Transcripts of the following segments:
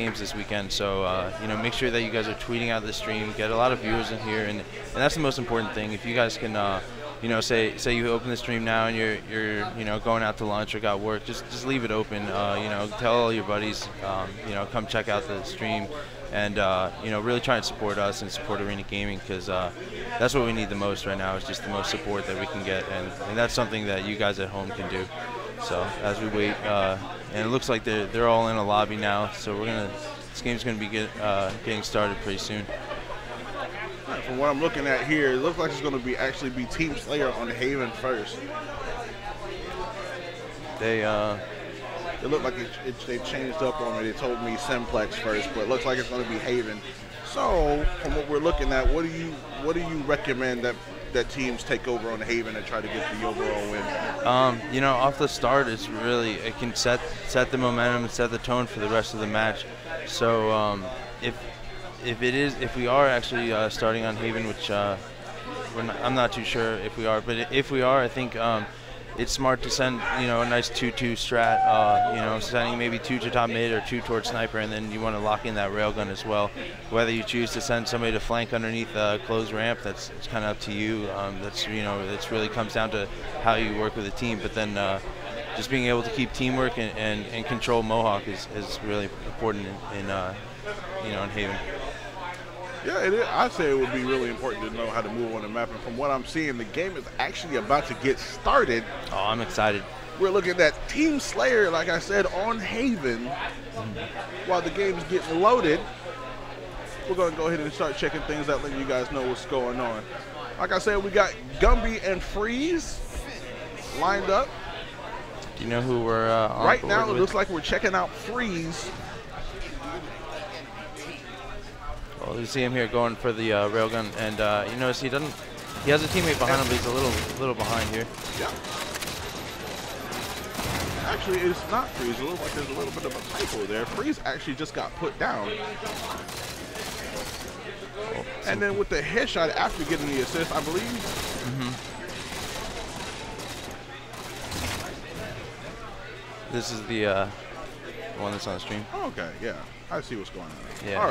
games this weekend, so you know, make sure that you guys are tweeting out the stream, get a lot of viewers in here, and that's the most important thing. If you guys can, you know, say you open the stream now and you're you know, going out to lunch or got work, just leave it open. You know, tell all your buddies, you know, come check out the stream, and you know, really try and support us and support Arena Gaming, because that's what we need the most right now. Is just the most support that we can get, and that's something that you guys at home can do. So as we wait, and it looks like they're all in a lobby now, so this game's gonna be getting started pretty soon. Right, from what I'm looking at here, it looks like it's gonna actually be Team Slayer on Haven first. It looked like they changed up on me. They told me Simplex first, but it looks like it's gonna be Haven. So from what we're looking at, what do you recommend that teams take over on Haven and try to get the overall win? You know, off the start, it can set the momentum and set the tone for the rest of the match. So if we are actually starting on Haven, which I'm not too sure if we are, but if we are, I think it's smart to send, you know, a nice 2-2 strat, you know, sending maybe 2 to top mid or 2 towards sniper, and then you want to lock in that railgun as well. Whether you choose to send somebody to flank underneath a closed ramp, it's kind of up to you. That's, you know, it's really comes down to how you work with a team. But then just being able to keep teamwork and control Mohawk is really important in you know, in Haven. Yeah, it is. I'd say it would be really important to know how to move on the map. And from what I'm seeing, the game is actually about to get started. Oh, I'm excited. We're looking at Team Slayer, like I said, on Haven. While the game's getting loaded, we're going to go ahead and start checking things out, letting you guys know what's going on. Like I said, we got Gumby and Freeze lined up. Do you know who we're on right board now? with? It looks like we're checking out Freeze. Well, you see him here going for the railgun, and you notice he has a teammate behind him, but he's a little behind here. Yeah. Actually, it's not Freeze. It looks like there's a little bit of a typo there. Freeze actually just got put down. Oh, and then with the headshot after getting the assist, I believe. This is the one that's on the stream. Okay, yeah. I see what's going on. Yeah. All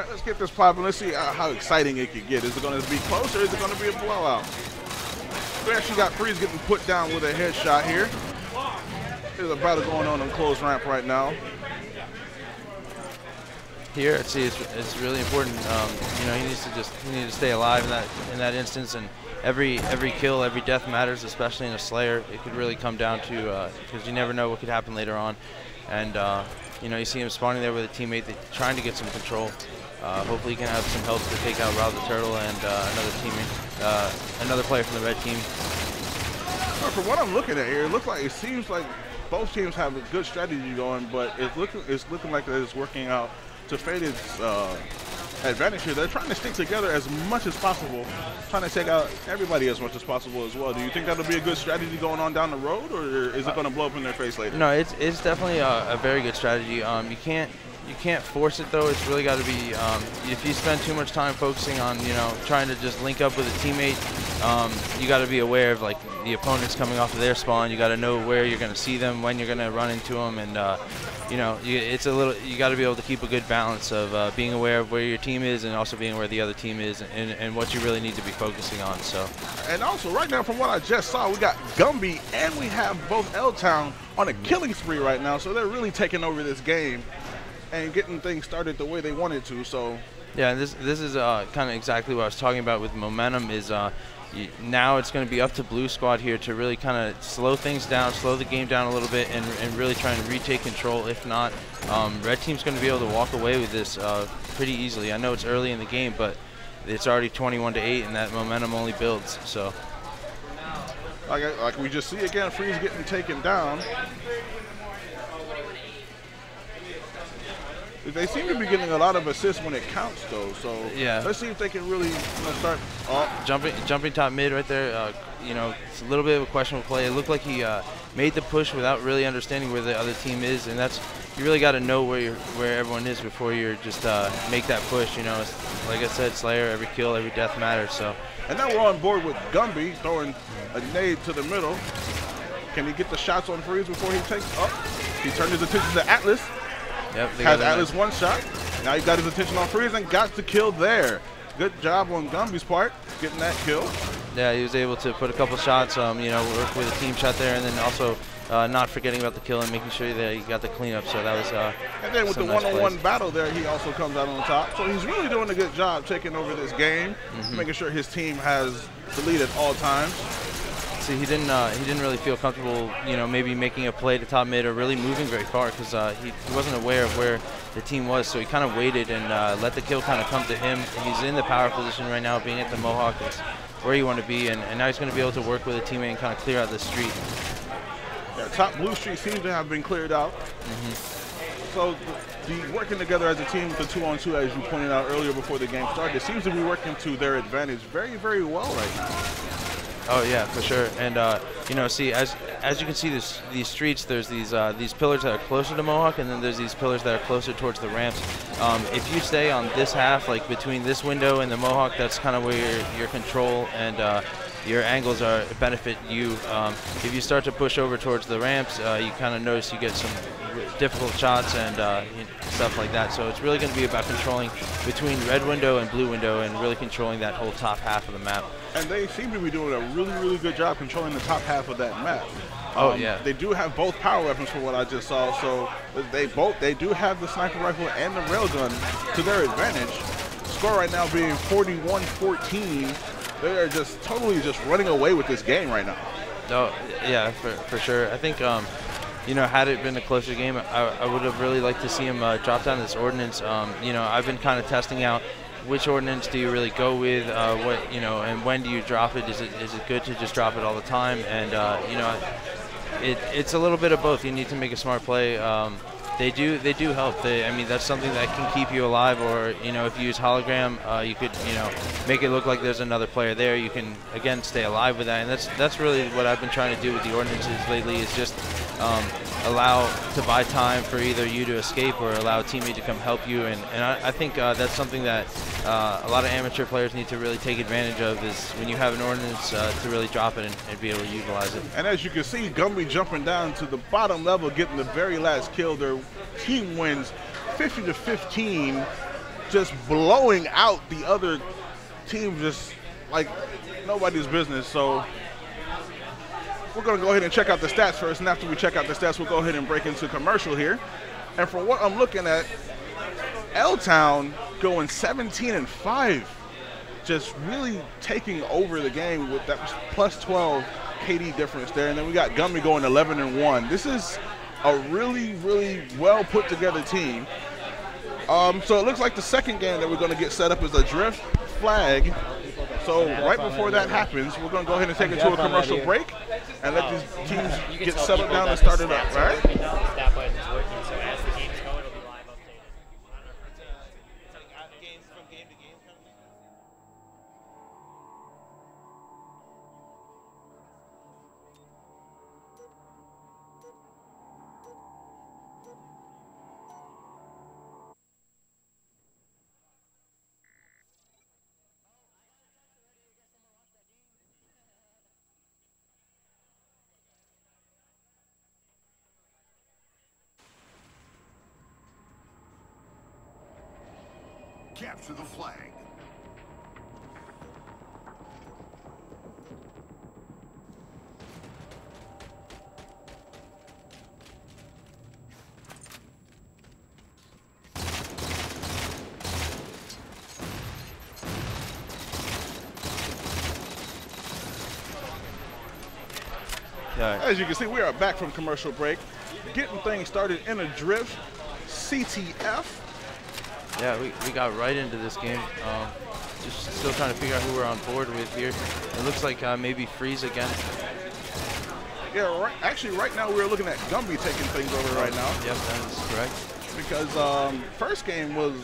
right, let's get this popping. Let's see how exciting it could get. Is it going to be close or is it going to be a blowout? We actually got Freeze getting put down with a headshot here. There's a battle going on close ramp right now. Here, see, it's really important. You know, he needs to stay alive in that instance, and every kill, every death matters, especially in a Slayer. It could really come down to because you never know what could happen later on, and you know, you see him spawning there with a teammate trying to get some control. Hopefully, he can have some help to take out Rob the Turtle and another teammate, another player from the red team. Well, from what I'm looking at here, it seems like both teams have a good strategy going, but it's looking like it's working out to Faded's advantage here. They're trying to stick together as much as possible, trying to take out everybody as much as possible as well. Do you think that'll be a good strategy going on down the road, or is it going to blow up in their face later? No, it's definitely a very good strategy. You can't force it though. It's really got to be if you spend too much time focusing on, you know, trying to just link up with a teammate, you got to be aware of like the opponents coming off of their spawn. You got to know where you're going to see them, when you're going to run into them, and you know, you got to be able to keep a good balance of being aware of where your team is and also being aware the other team is, and what you really need to be focusing on. So. And also, right now, from what I just saw, we got Gumby and we have both L-Town on a killing spree right now, so they're really taking over this game and getting things started the way they wanted to. So. Yeah, this is kind of exactly what I was talking about with momentum. Is now it's going to be up to Blue Squad here to really kind of slow things down, slow the game down a little bit, and really try and retake control. If not, Red Team's going to be able to walk away with this pretty easily. I know it's early in the game, but it's already 21-8, and that momentum only builds. So, like we just see again, Freeze getting taken down. They seem to be getting a lot of assists when it counts, though. So yeah, let's see if they can really start jumping top mid right there. You know, it's a little bit of a questionable play. It looked like he made the push without really understanding where the other team is, and that's, you really got to know where everyone is before you're just make that push. You know, like I said, Slayer, every kill, every death matters. So. And now we're on board with Gumby throwing a nade to the middle. Can he get the shots on Freeze before he takes up? He turned his attention to Atlas. Yep. Has Atlas one shot. Now he got his attention on freeze and got the kill there. Good job on Gumby's part, getting that kill. Yeah, he was able to put a couple shots, you know, work with a team shot there, and then also not forgetting about the kill and making sure that he got the cleanup. So that was and then with the one-on-one battle there, he also comes out on top. So he's really doing a good job taking over this game, making sure his team has the lead at all times. See, he didn't really feel comfortable, you know, maybe making a play to top mid or really moving very far because he wasn't aware of where the team was. So he kind of waited and let the kill kind of come to him. He's in the power position right now, being at the Mohawk. That's where you want to be, and now he's going to be able to work with a teammate and kind of clear out the street. Yeah, top blue street seems to have been cleared out. So the working together as a team with the 2-on-2, as you pointed out earlier before the game started, it seems to be working to their advantage very, very well right now. Oh yeah, for sure. And you know, see, as you can see, these streets, there's these pillars that are closer to Mohawk, and then there's these pillars that are closer towards the ramps. If you stay on this half, like between this window and the Mohawk, that's kind of where your control and your angles benefit you. If you start to push over towards the ramps, you kind of notice you get some difficult shots and stuff like that. So it's really going to be about controlling between red window and blue window and really controlling that whole top half of the map. And they seem to be doing a really, really good job controlling the top half of that map. Oh yeah. They do have both power weapons from what I just saw, so they do have the sniper rifle and the railgun to their advantage. Score right now being 41-14. They are just totally just running away with this game right now. Oh yeah, for sure. I think you know, had it been a closer game, I would have really liked to see him drop down this ordnance. You know, I've been kind of testing out which ordnance do you really go with, what, you know, and when do you drop it? Is it good to just drop it all the time? And you know, it's a little bit of both. You need to make a smart play. They do help. I mean, that's something that can keep you alive. Or, you know, if you use hologram, you could, you know, make it look like there's another player there. You can again stay alive with that, and that's really what I've been trying to do with the ordinances lately. Is just allow to buy time for either you to escape or allow a teammate to come help you. And I think that's something that a lot of amateur players need to really take advantage of, is when you have an ordinance to really drop it and be able to utilize it. And as you can see, Gumby jumping down to the bottom level, getting the very last kill. Their team wins 50-15, just blowing out the other team just like nobody's business. So we're going to go ahead and check out the stats first, and after we check out the stats, we'll go ahead and break into commercial here. And from what I'm looking at, L-Town going 17-5, just really taking over the game with that plus 12 KD difference there. And then we got Gumby going 11-1. This is a really, really well put together team. So it looks like the second game that we're going to get set up is a drift flag. So right before that happens, we're going to go ahead and take it to a commercial break and let these teams get settled down and start it up, right? That button's working, so as the games go, it'll be live updated. Capture the flag. As you can see, we are back from commercial break, getting things started in a drift CTF. Yeah, we got right into this game. Just still trying to figure out who we're on board with here. It looks like maybe Freeze again. Yeah, right. Actually, right now we're looking at Gumby taking things over right now. Yep, that is correct. Because first game was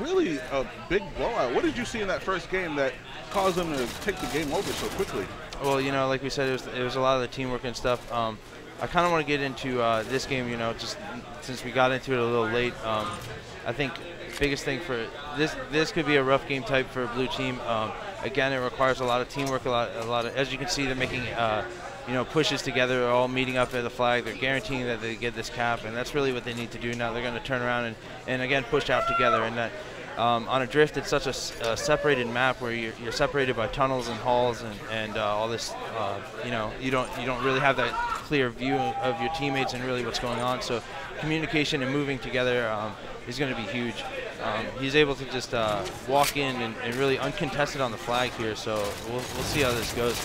really a big blowout. What did you see in that first game that caused them to take the game over so quickly? Well, you know, like we said, it was a lot of the teamwork and stuff. I kind of want to get into this game, you know, just since we got into it a little late. I think biggest thing for this could be a rough game type for a blue team. Again, it requires a lot of teamwork, a lot of, as you can see, they're making pushes together, all meeting up at the flag. They're guaranteeing that they get this cap, and that's really what they need to do now. They're going to turn around and again push out together. And that on a drift, it's such a separated map where you're separated by tunnels and halls and all this. You don't really have that clear view of your teammates and really what's going on. So communication and moving together is going to be huge. He's able to just walk in and really uncontested on the flag here. So we'll see how this goes.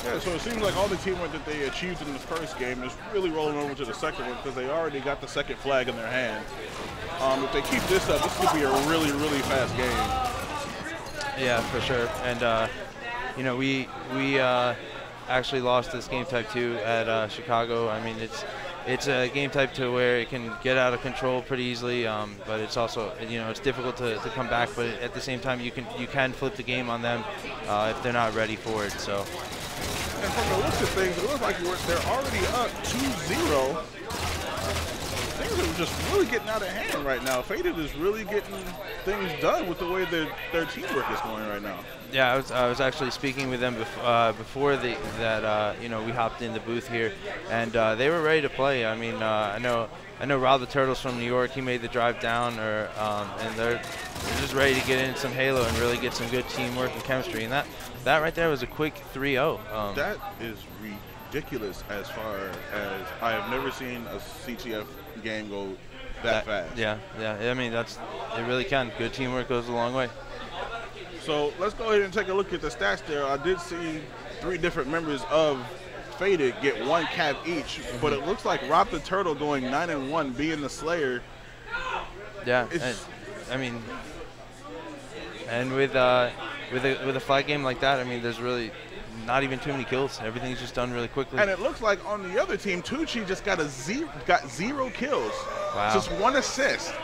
Yeah, so it seems like all the teamwork that they achieved in the first game is really rolling over to the second one because they already got the second flag in their hand. If they keep this up, this could be a really, really fast game. Yeah, for sure. And we actually lost this game type 2 at Chicago. I mean, it's a game type 2 where it can get out of control pretty easily, but it's also it's difficult to come back. But at the same time, you can flip the game on them if they're not ready for it. So. And from the looks of things, it looks like they're already up 2-0. Things are just really getting out of hand right now. Faded is really getting things done with the way their teamwork is going right now. Yeah, I was actually speaking with them before we hopped in the booth here, and they were ready to play. I mean, I know Rob the Turtle's from New York. He made the drive down, and they're just ready to get in some Halo and really get some good teamwork and chemistry. And that right there was a quick 3-0. That is ridiculous as far as I have never seen a CTF game go that fast. Yeah. I mean, it really can. Good teamwork goes a long way. So let's go ahead and take a look at the stats there. I did see 3 different members of Faded get 1 cap each, but it looks like Rob the Turtle going 9-1, being the Slayer. Yeah, and with a flag game like that, I mean, there's really not even too many kills. Everything's just done really quickly. And it looks like on the other team, Tucci just got 0 kills. Wow. Just 1 assist.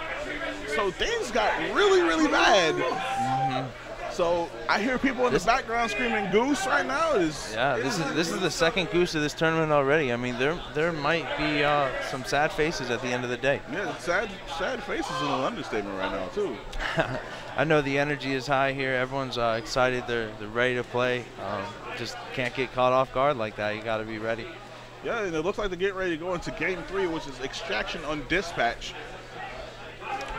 So things got really, really bad. So I hear people in the background screaming "Goose" right now. This is the second goose of this tournament already. I mean, there might be some sad faces at the end of the day. Yeah, sad faces is an understatement right now too. I know the energy is high here. Everyone's excited. They're ready to play. Just can't get caught off guard like that. You got to be ready. Yeah, and it looks like they're getting ready to go into game 3, which is extraction on dispatch.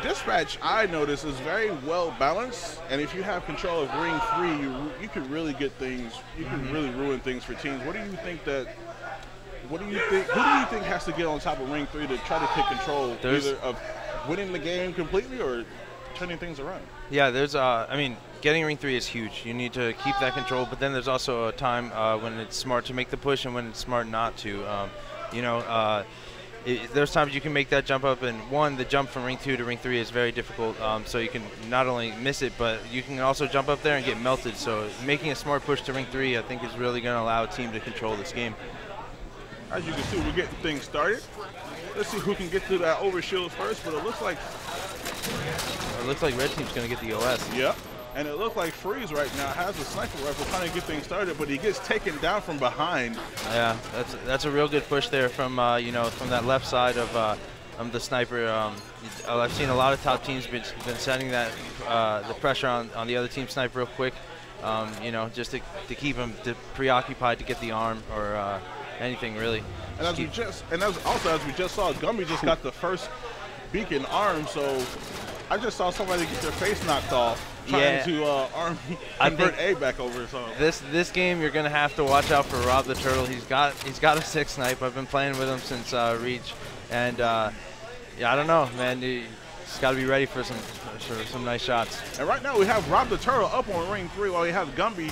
Dispatch, I notice, is very well balanced, and if you have control of ring 3, you can really get things. You can really ruin things for teams. Who do you think has to get on top of ring 3 to try to take control either of winning the game completely or turning things around? Yeah, I mean, getting ring 3 is huge. You need to keep that control, but then there's also a time when it's smart to make the push and when it's smart not to. There's times you can make that jump up, and the jump from ring 2 to ring 3 is very difficult, so you can not only miss it, but you can also jump up there and get melted. So making a smart push to ring 3, I think, is really going to allow a team to control this game. As you can see, we're getting things started. Let's see who can get to that overshield first, but it looks like red team's going to get the OS. Yep. And it looks like Freeze right now has a sniper rifle trying to get things started, but he gets taken down from behind. Yeah, that's a real good push there from from that left side of the sniper. I've seen a lot of top teams been setting that the pressure on the other team sniper real quick, just to keep him preoccupied to get the arm or anything really. And as we just saw, Gumby just got the first beacon arm, so I just saw somebody get their face knocked off. Trying to convert A back over. So this game, you're gonna have to watch out for Rob the Turtle. He's got a 6 snipe. I've been playing with him since Reach, and I don't know, man. He's got to be ready for some nice shots. And right now we have Rob the Turtle up on ring 3 while we have Gumby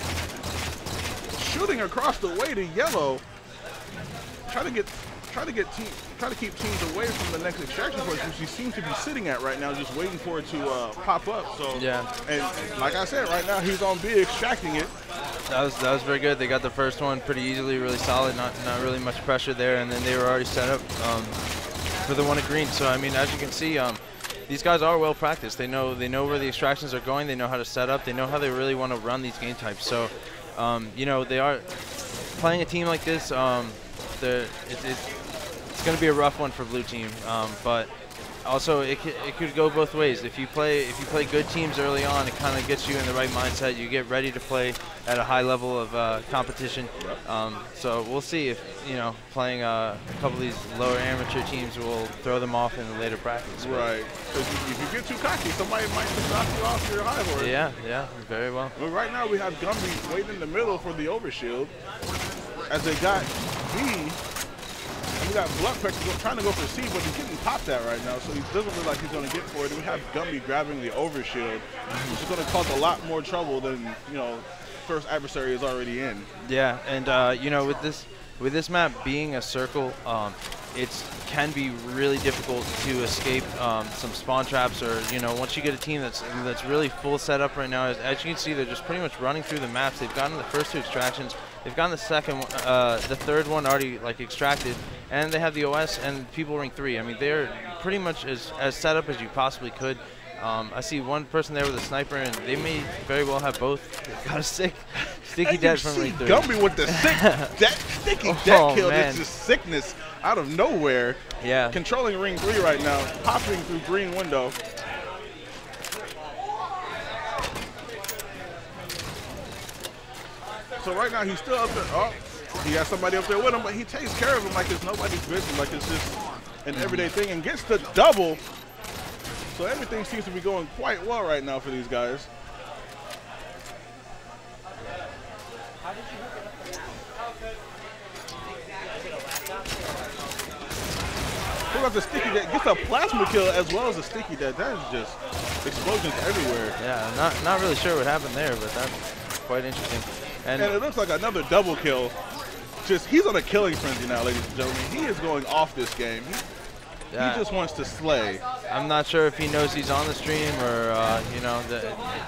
shooting across the way to yellow. Try to keep teams away from the next extraction point, which he seems to be sitting at right now, just waiting for it to pop up. So yeah, and like I said, right now he's on B extracting it. That was very good. They got the first one pretty easily, really solid, not really much pressure there, and then they were already set up for the one at green. So I mean, as you can see, these guys are well practiced. They know where the extractions are going. They know how to set up. They know how they really want to run these game types. So they are playing a team like this. It's going to be a rough one for blue team, but also it could go both ways. If you play good teams early on, it kind of gets you in the right mindset. You get ready to play at a high level of competition. Yep. So we'll see if playing a couple of these lower amateur teams will throw them off in the later practice. Right. Because if you get too cocky, somebody might just knock you off your high horse. Yeah, very well. But right now we have Gumby waiting in the middle for the overshield. As they got B. And we got Blood Pressure trying to go for C, but he's getting popped at right now, so he doesn't look like he's going to get for it. And we have Gumby grabbing the overshield, which is going to cause a lot more trouble than, first Adversary is already in. Yeah, and, with this map being a circle, it can be really difficult to escape some spawn traps, or once you get a team that's really full setup right now. As you can see, they're just pretty much running through the maps. They've gotten the first 2 extractions. They've gotten the second, the third one already extracted, and they have the OS and people ring 3. I mean, they're pretty much as set up as you possibly could. I see one person there with a sniper, and they may very well have both. They've got a sticky death from ring 3. Gumby with the sticky death kill. It's just sickness out of nowhere. Yeah. Controlling ring 3 right now, popping through green window. So right now he's still up there. Oh, he has somebody up there with him, but he takes care of him like it's nobody's business, like it's just an everyday thing, and gets the double. So everything seems to be going quite well right now for these guys. Who got the sticky death? Gets a plasma kill as well as a sticky death. That is just explosions everywhere. Yeah, not really sure what happened there, but that's quite interesting. And it looks like another double kill. He's on a killing frenzy now, ladies and gentlemen. He is going off this game. He just wants to slay. I'm not sure if he knows he's on the stream or,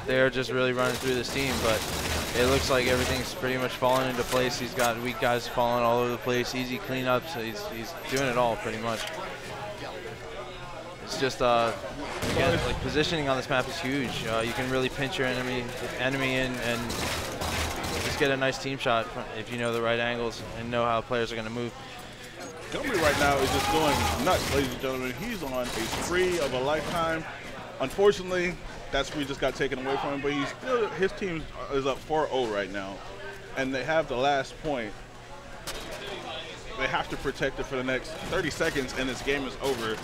they're just really running through this team, but it looks like everything's pretty much falling into place. He's got weak guys falling all over the place, easy cleanups. He's doing it all pretty much. It's just, again, positioning on this map is huge. You can really pinch your enemy in and just get a nice team shot if you know the right angles and know how players are going to move. Gumby right now is just going nuts, ladies and gentlemen. He's on a spree of a lifetime. Unfortunately, that spree just got taken away from him, but his team is up 4-0 right now, and they have the last point. They have to protect it for the next 30 seconds, and this game is over.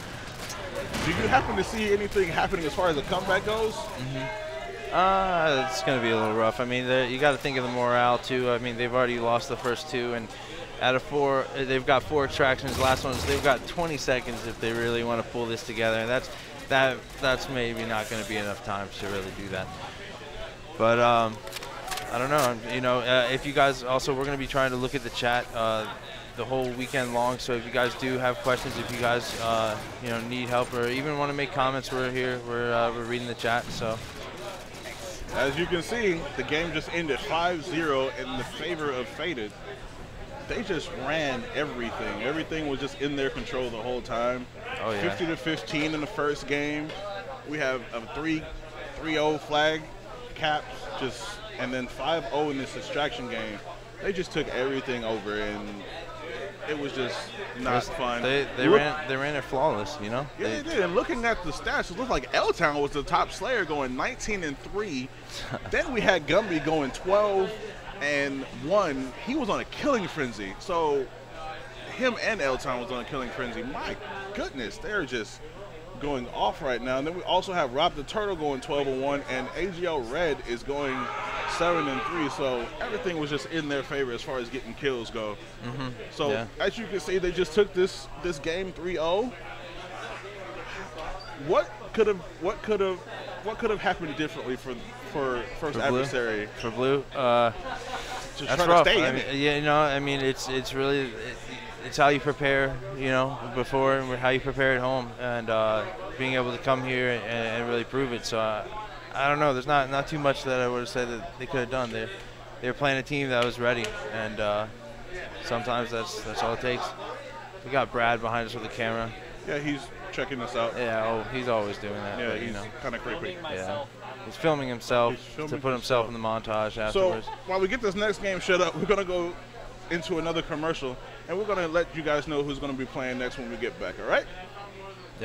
Do you happen to see anything happening as far as the comeback goes? It's going to be a little rough. I mean, you got to think of the morale, too. I mean, they've already lost the first 2, and out of 4, they've got 4 extractions. The last one is they've got 20 seconds if they really want to pull this together, and that's maybe not going to be enough time to really do that. But I don't know. If you guys also, we're going to be trying to look at the chat the whole weekend long. So if you guys do have questions, if you guys need help or even want to make comments, we're here. We're reading the chat. So as you can see, the game just ended 5-0 in the favor of Faded. They just ran everything. Everything was just in their control the whole time. Oh, yeah. 50-15 in the first game. We have a 3-0 flag cap, and then 5-0 in this extraction game. They just took everything over, and it was just not fun. They ran it flawless, Yeah, they did. And looking at the stats, it looked like L-Town was the top slayer going 19-3. Then we had Gumby going 12-1. He was on a killing frenzy. So him and L-Town was on a killing frenzy. My goodness, they're just going off right now. And then we also have Rob the Turtle going 12-1, and AGL Red is going 7-3. So everything was just in their favor as far as getting kills go. So as you can see, they just took this game 3-0. What could have happened differently for first Adversary? For Blue, Just that's rough. I mean, it's really it's how you prepare, before, and how you prepare at home, and being able to come here and really prove it. So I don't know. There's not too much that I would have said that they could have done. They were playing a team that was ready, and sometimes that's all it takes. We got Brad behind us with the camera. Yeah, he's checking us out. Yeah, he's always doing that. Yeah, but, he's kind of creepy. Yeah. He's filming himself to put himself in the montage afterwards. So while we get this next game shut up, we're going to go into another commercial, and we're going to let you guys know who's going to be playing next when we get back, all right?